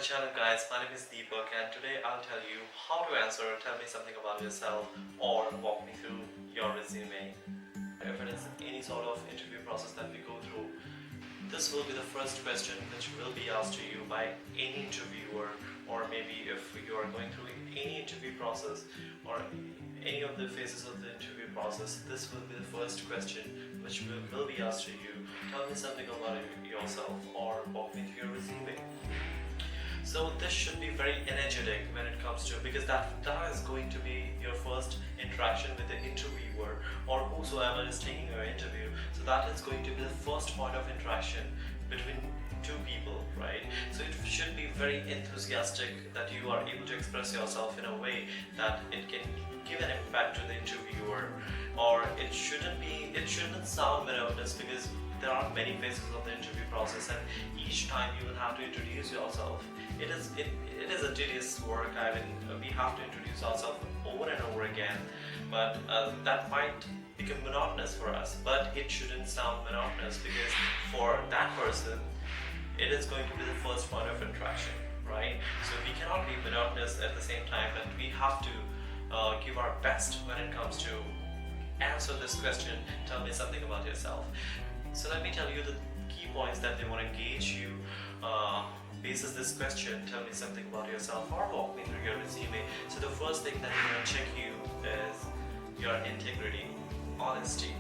my channel guys, my name is Deepak and today I'll tell you how to answer tell me something about yourself or walk me through your resume. If it is any sort of interview process that we go through, this will be the first question which will be asked to you by any interviewer, or maybe if you are going through any interview process or any of the phases of the interview process, this will be the first question which will be asked to you. Tell me something about yourself or walk me through your resume. So this should be very energetic when it comes to, because that is going to be your first interaction with the interviewer or whosoever is taking your interview. So that is going to be the first point of interaction between two people, right? So it should be very enthusiastic, that you are able to express yourself in a way that it can give an impact to the interviewer, or it shouldn't sound monotonous, because there are many phases of the interview process and each time you will have to introduce yourself. It is a tedious work. I mean, we have to introduce ourselves over and over again, but that might become monotonous for us, but it shouldn't sound monotonous, because for that person it is going to be the first point of interaction, right? So we cannot be monotonous at the same time, but we have to give our best when it comes to answer this question, tell me something about yourself. So let me tell you the key points that they want to gauge you basis this question, tell me something about yourself or walk me through your resume. So the first thing that they want to check you is your integrity, honesty.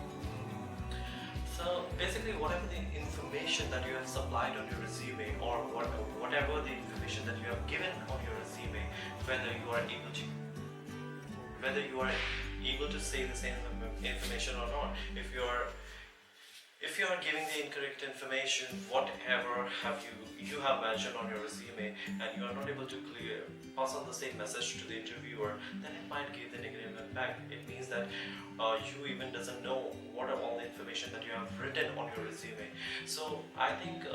So basically whatever the information that you have supplied on your resume, or whatever the information that you have given on your resume, whether you are able to say the same information or not. If you are giving the incorrect information, whatever you have mentioned on your resume, and you are not able to pass on the same message to the interviewer, then it might give the negative impact. It means that you even doesn't know what are all the information that you have written on your resume. So I think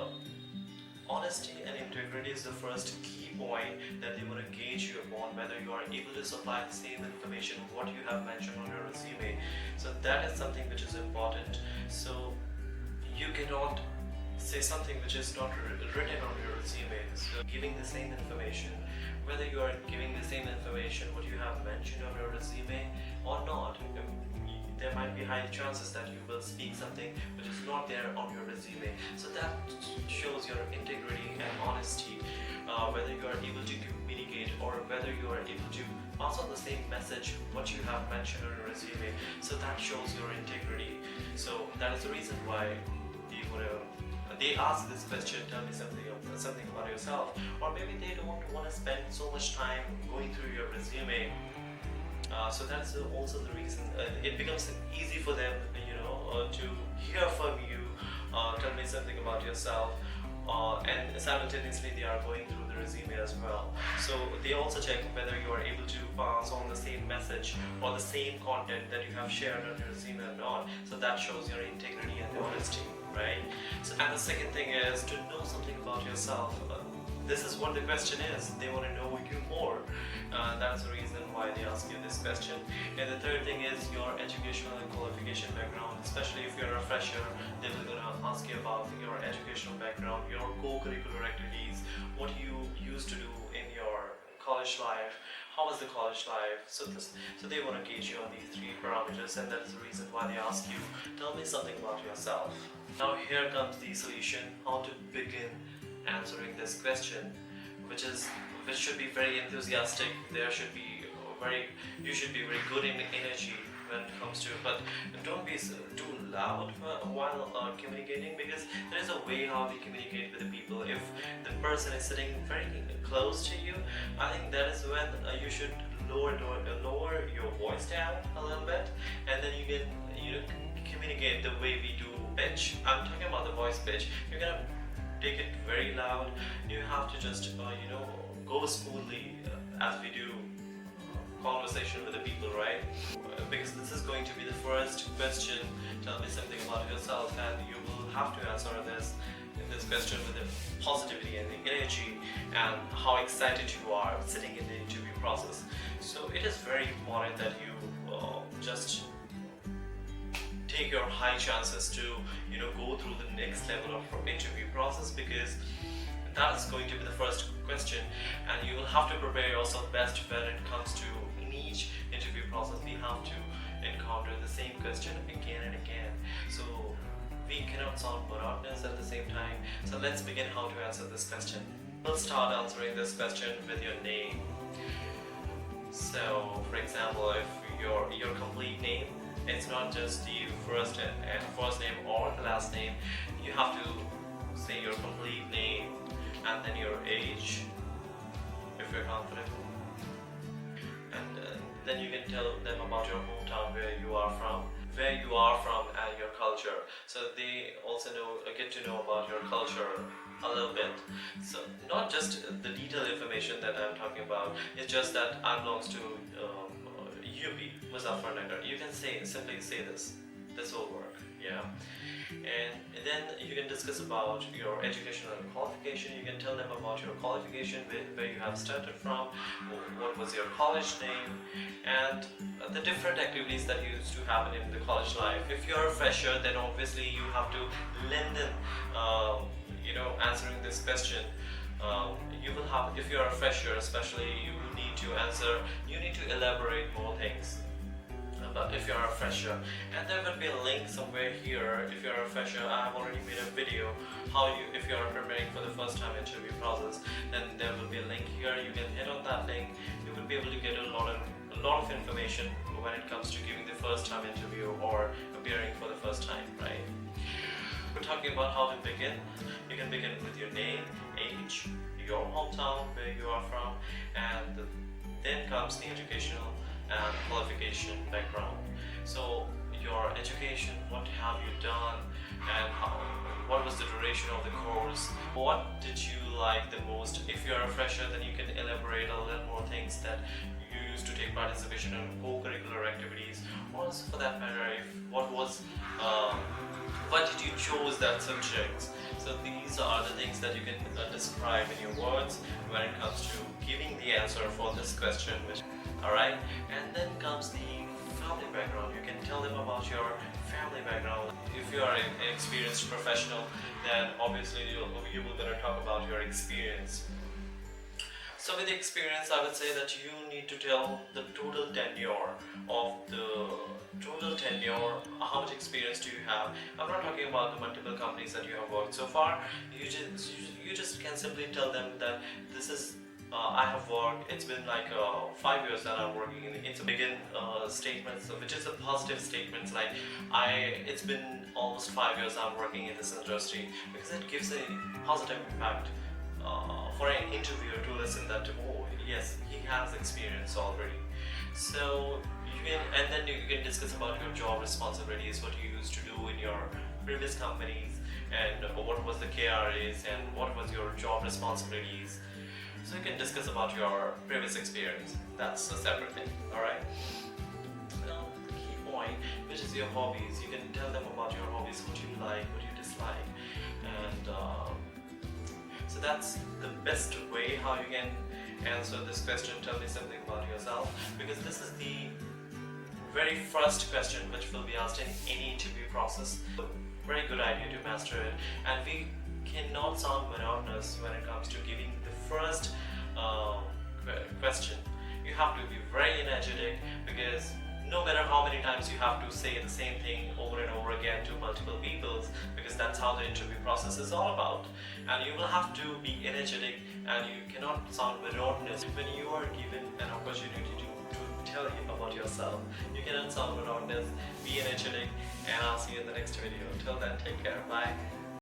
honesty and integrity is the first key point that they want to gauge you upon, whether you are able to supply the same information what you have mentioned on your resume. So that is something which is important. So you cannot say something which is not written on your resume. So giving the same information, whether you are giving the same information what you have mentioned on your resume or not, there might be high chances that you will speak something which is not there on your resume. So that shows your integrity and honesty, whether you are able to communicate or whether you are able to pass on the same message what you have mentioned on your resume. So that shows your integrity. So that is the reason why they ask this question, tell me something about yourself, or maybe they don't want to spend so much time going through your resume. So that's also the reason it becomes easy for them, to hear from you, tell me something about yourself, and simultaneously they are going through the resume as well. So they also check whether you are able to pass on the same message or the same content that you have shared on your resume or not. So that shows your integrity and honesty, right? So, and the second thing is to know something about yourself. This is what the question is. They want to know you more. That's the reason why they ask you this question. And the third thing is your educational and qualification background. Especially if you're a fresher, they will gonna ask you about your educational background, your co-curricular activities, what you used to do in your college life, how was the college life. So they want to gauge you on these three parameters, and that is the reason why they ask you, tell me something about yourself. Now here comes the solution, how to begin answering this question, which should be very enthusiastic. You should be very good in energy when it comes to, but don't be too loud while communicating, because there is a way how we communicate with the people. If the person is sitting very close to you, I think that is when you should lower your voice down a little bit, and then you can communicate the way we do pitch. I'm talking about the voice pitch. You're gonna take it very loud. You have to just go smoothly as we do conversation with the people, right? Because this is going to be the first question, tell me something about yourself, and you will have to answer this question with the positivity and the energy and how excited you are sitting in the interview process. So it is very important that you just take your high chances to go through the next level of interview process, because that is going to be the first question, and you will have to prepare yourself best when it comes to in each interview process. We have to encounter the same question again and again, so we cannot sound monotonous at the same time. So let's begin how to answer this question. We'll start answering this question with your name. So for example, if your complete name, it's not just the first name or the last name. You have to say your complete name and then your age, if you're confident, and then you can tell them about your hometown, where you are from, and your culture. So they also get to know about your culture a little bit. So not just the detailed information that I'm talking about, it's just that I belongs to UP, Muzaffarnagar. You can simply say this will work, yeah. And then you can discuss about your educational qualification. You can tell them about your qualification, where you have started from, what was your college name, and the different activities that used to happen in the college life. If you're a fresher, then obviously you have to lengthen answering this question. You will have, if you're a fresher especially, you need to elaborate more things. But if you're a fresher, and there will be a link somewhere here. If you're a fresher, I have already made a video if you are preparing for the first time interview process, then there will be a link here. You can hit on that link. You will be able to get a lot of information when it comes to giving the first time interview or appearing for the first time, right? We're talking about how to begin. You can begin with your name, age, your hometown, where you are from, and then comes the educational and qualification background. So your education, what have you done, and what was the duration of the course, what did you like the most. If you're a fresher, then you can elaborate a little more things that you used to take participation in co-curricular activities, or also for that matter, what did you choose that subjects. So these are the things that you can describe in your words when it comes to giving the answer for this question. Alright, and then comes the family background. You can tell them about your family background. If you are an experienced professional, then obviously you will gonna talk about your experience. So with the experience, I would say that you need to tell the total tenure, how much experience do you have. I'm not talking about the multiple companies that you have worked so far. You just can simply tell them that this is I have worked, it's been like 5 years that I'm working in. It's a begin statements, which is a positive statements, like it's been almost 5 years I'm working in this industry, because it gives a positive impact for an interviewer to listen that, oh yes, he has experience already. So and then you can discuss about your job responsibilities, what you used to do in your previous companies, and what was the KRAs, and what was your job responsibilities. So you can discuss about your previous experience. That's a separate thing, alright? Now, the key point, which is your hobbies. You can tell them about your hobbies, what you like, what you dislike. And so that's the best way how you can answer this question. Tell me something about yourself, because this is the very first question which will be asked in any interview process. Very good idea to master it, and we cannot sound monotonous when it comes to giving the first question. You have to be very energetic, because no matter how many times you have to say the same thing over and over again to multiple people, because that's how the interview process is all about. And you will have to be energetic, and you cannot sound monotonous when you are given an opportunity to tell you about yourself. You cannot sound monotonous, be energetic, and I'll see you in the next video. Till then, take care, bye.